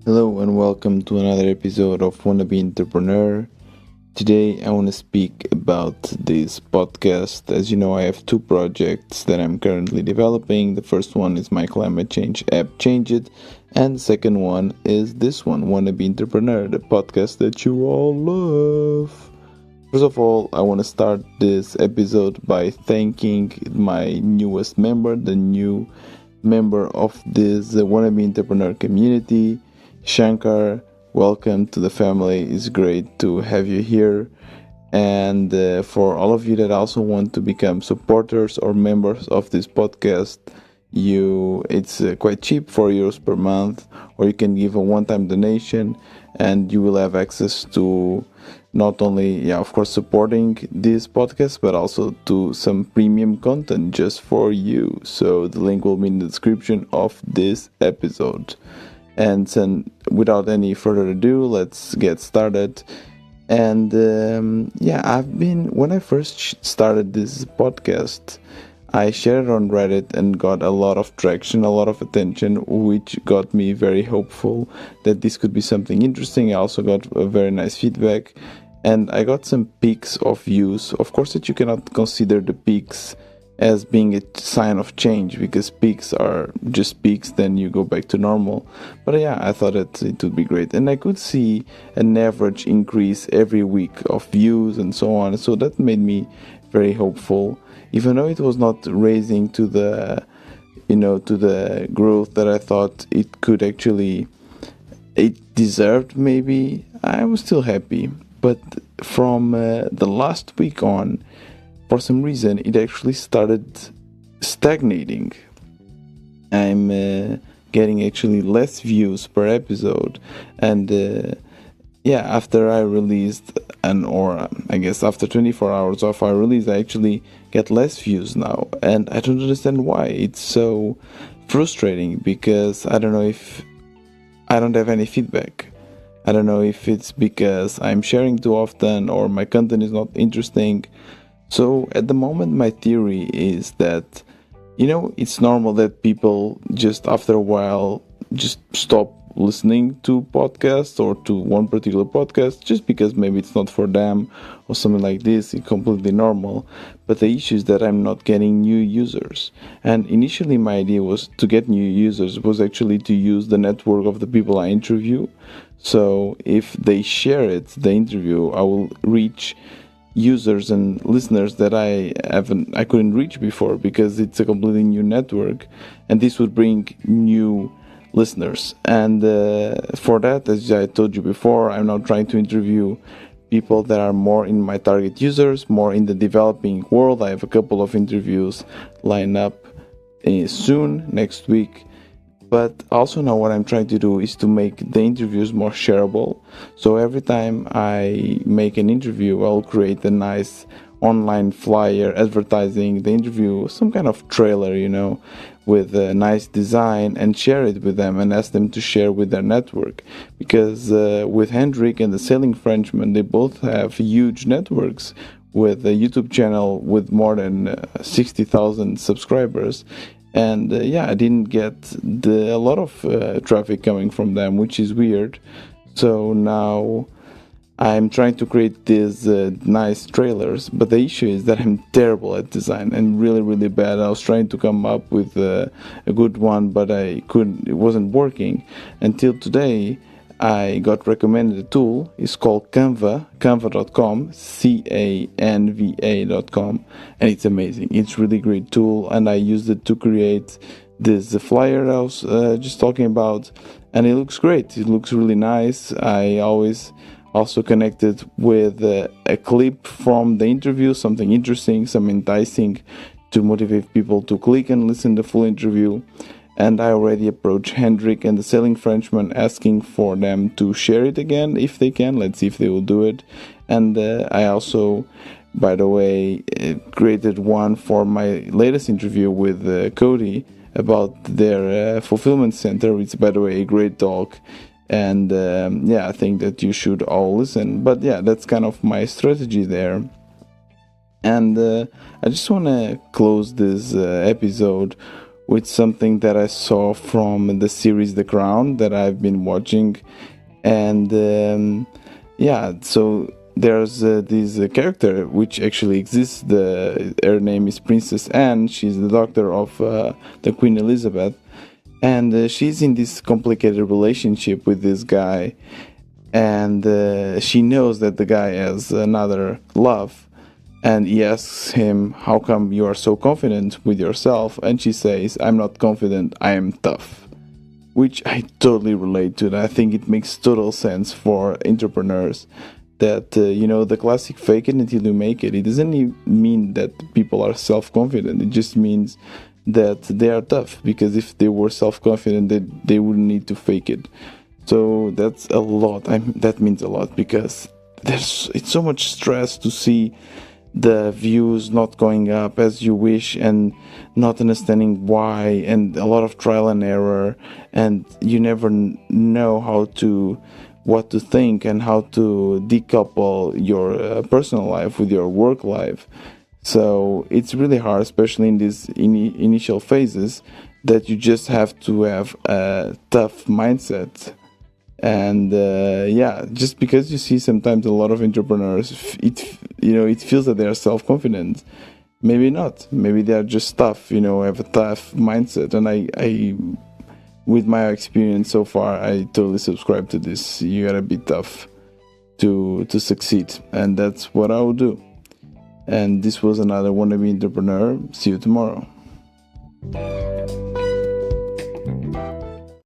Hello and welcome to another episode of Wannabe Entrepreneur. Today I want to speak about this podcast. As you know, I have two projects that I'm currently developing. The first one is my climate change app, Change It, and the second one is this one, Wannabe Entrepreneur, the podcast that you all love. First of all, I want to start this episode by thanking my newest member, the new member of this Wannabe Entrepreneur community, Shankar. Welcome to the family. It's great to have you here. And for all of you that also want to become supporters or members of this podcast, it's quite cheap, €4 per month, or you can give a one-time donation, and you will have access to not only, of course, supporting this podcast, but also to some premium content just for you. So the link will be in the description of this episode. And without any further ado, let's get started. And when I first started this podcast, I shared it on Reddit and got a lot of traction, a lot of attention, which got me very hopeful that this could be something interesting. I also got a very nice feedback, and I got some peaks of views. Of course, that you cannot consider the peaks as being a sign of change, because peaks are just peaks, then you go back to normal. But I thought that it would be great, and I could see an average increase every week of views and so on, so that made me very hopeful, even though it was not raising to the growth that I thought it deserved. Maybe I was still happy, but from the last week on, for some reason, it actually started stagnating. I'm getting actually less views per episode, and after I released, I guess after 24 hours of our release, I actually get less views now, and I don't understand why. It's so frustrating, because I don't know if I don't have any feedback. I don't know if it's because I'm sharing too often or my content is not interesting. So at the moment, my theory is that, it's normal that people just after a while just stop listening to podcasts or to one particular podcast just because maybe it's not for them or something like this. It's completely normal. But the issue is that I'm not getting new users. And initially my idea was to get new users was actually to use the network of the people I interview. So if they share the interview, I will reach users and listeners that I couldn't reach before, because it's a completely new network, and this would bring new listeners. And for that, as I told you before, I'm now trying to interview people that are more in my target users, more in the developing world. I have a couple of interviews lined up soon, next week. But also now what I'm trying to do is to make the interviews more shareable. So every time I make an interview, I'll create a nice online flyer advertising the interview, some kind of trailer, with a nice design, and share it with them and ask them to share with their network. Because with Hendrik and the Sailing Frenchman, they both have huge networks with a YouTube channel with more than 60,000 subscribers. And I didn't get a lot of traffic coming from them, which is weird. So now I'm trying to create these nice trailers, but the issue is that I'm terrible at design and really, really bad. I was trying to come up with a good one, but I couldn't. It wasn't working until today. I got recommended a tool. It's called canva.com, canva.com, and it's amazing. It's a really great tool, and I used it to create this flyer I was just talking about, and it looks great. It looks really nice. I always also connected with a clip from the interview, something interesting, some enticing to motivate people to click and listen to the full interview. And I already approached Hendrik and the Sailing Frenchman, asking for them to share it again if they can. Let's see if they will do it. And I also, by the way, created one for my latest interview with Cody about their fulfillment center. It's, by the way, a great talk. And I think that you should all listen. But that's kind of my strategy there. And I just want to close this episode with something that I saw from the series The Crown that I've been watching. And yeah, so there's this character which actually exists. Her name is Princess Anne. She's the daughter of the Queen Elizabeth, and she's in this complicated relationship with this guy, and she knows that the guy has another love, and he asks him, how come you are so confident with yourself? And she says, I'm not confident, I am tough. Which I totally relate to. I think it makes total sense for entrepreneurs that the classic fake it until you make it. It doesn't mean that people are self-confident. It just means that they are tough, because if they were self-confident, they wouldn't need to fake it. So that's a lot. That means a lot, because it's so much stress to see the views not going up as you wish, and not understanding why, and a lot of trial and error, and you never know what to think and how to decouple your personal life with your work life. So it's really hard, especially in these initial phases, that you just have to have a tough mindset. And yeah, just because you see sometimes a lot of entrepreneurs, it feels that they are self-confident. Maybe not. Maybe they are just tough. Have a tough mindset. And I with my experience so far, I totally subscribe to this. You gotta be tough to succeed, and that's what I will do. And this was another Wannabe Entrepreneur. See you tomorrow.